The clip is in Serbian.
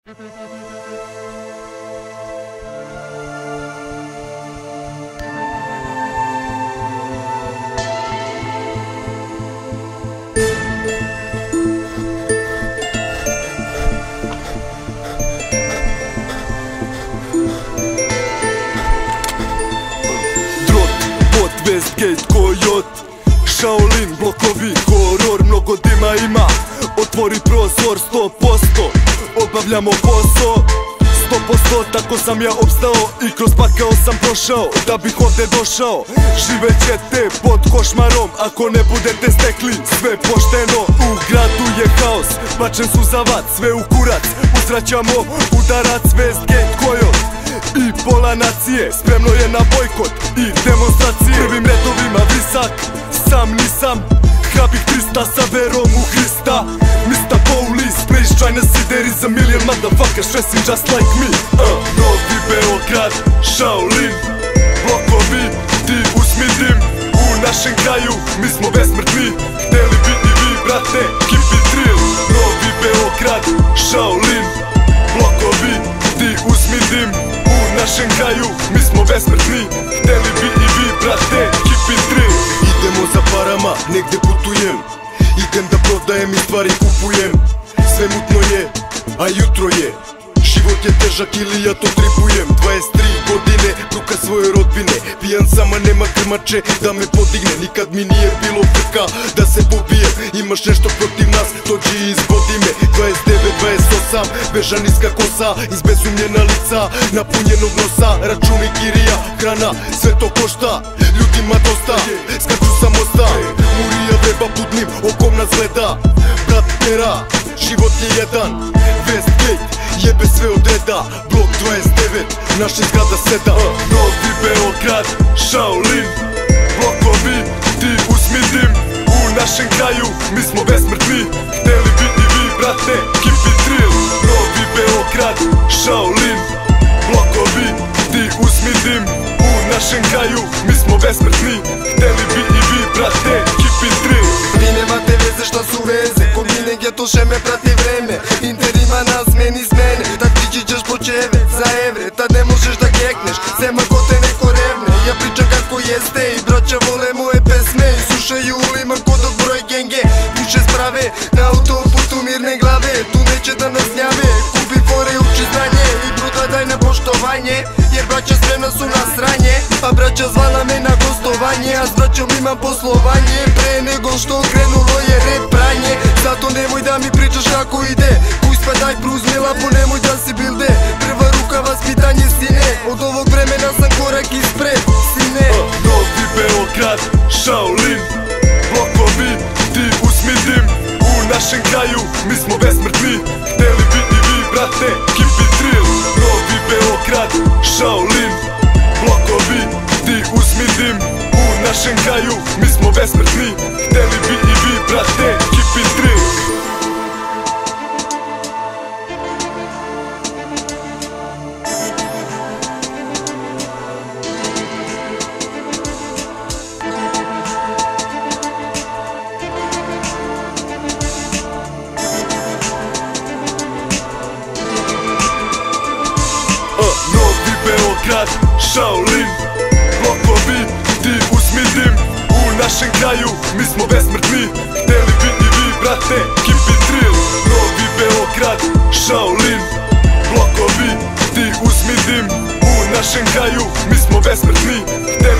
Westgate, Kojot, Shaolin, blokovi, horor, mnogo dima ima. Otvori prozor, 100%, obavljamo posao 100%, tako sam ja opstao i kroz pakao sam prošao da bih ovde došao. Živećete pod košmarom ako ne budete stekli sve pošteno. U gradu je haos, bačen su za vat, sve u kurac, uzvraćamo udarac. Westgate, Kojot i pola nacije spremno je na bojkot i demonstracije. Prvim redovima visak, sam nisam hrabih 300 sa verom u Hrista. Mr. Police, please try to see there is a million motherfuckers dressing just like me. Novi Beograd, Shaolin, blokovi, ti uzmi dim. U našem kraju mi smo besmrtni, hteli bi i vi brate, keep it real. Novi Beograd, Shaolin, blokovi, ti uzmi dim. U našem kraju mi smo besmrtni, hteli bi i vi brate, keep it real. Idemo za parama, negde putujem, idem da prodajem i stvari kupujem. Sve mutno je, a jutro je, život je težak ili ja to tripujem. 23 godine, bruka svoje rodbine, pijan sama, nema krmače da me podigne. Nikad mi nije bilo frka da se pobijem, imaš nešto protiv nas, dođi i izvodi me. 29, 28, veža niska kosa, izbezumljena lica, napunjenog nosa. Računi, kirija, hrana, sve to košta, ljudima dosta, skaču sa mosta. Murija vreba budnim, okom nas gleda, brat pera, život je jedan. Westgate, jebe sve od reda, blok 29, naša zgrada 7. Novi Beograd, Shaolin, blokovi, ti uzmi dim. U našem kraju mi smo besmrtni, hteli bi i vi brate, keep it real. Novi Beograd, Shaolin, blokovi, ti uzmi dim. U našem kraju mi smo besmrtni, hteli bi i vi brate, keep it real. Vi nemate veze šta su veze, ko milenge to še me prati vreme. Inter ima nas, meni iz mene, tad prići ćeš po čeve, za evre, tad ne možeš da gekneš, sem ako te neko revne. Ja pričam kako jeste i braća vole moje pesme i slušaju ulima kod od broj genge. Puše sprave, na autoputu mirne glave, tu neće da nas njave. Kupi fore, uči znanje i bruda daj na poštovanje, jer braća spremna su na sranje. A braća zvala me na gostovanje, a s braćom imam poslovanje. Pre nego što krenulo je rep pranje, zato nemoj da mi pričaš kako ide. Puść pa daj pruzmi lapu, nemoj da si bilde. Prva ruka vaspitanje sine, od ovog vremena sam korak ispred sine. Novi Beograd, Shaolin, blokovi, ti uzmi dim. U našem kraju mi smo besmrtni, hteli bi i vi brate, keep it real. Novi Beograd, Shaolin, blokovi, ti uzmi dim. U našem kraju mi smo besmrtni, hteli bi i vi brate, keep it real. Novi Beograd, Shaolin, blokovi, ti uzmi dim. U našem kraju mi smo besmrtni, hteli bi i vi brate, keep it real. Novi Beograd, Shaolin, blokovi, ti uzmi dim. U našem kraju mi smo besmrtni, hteli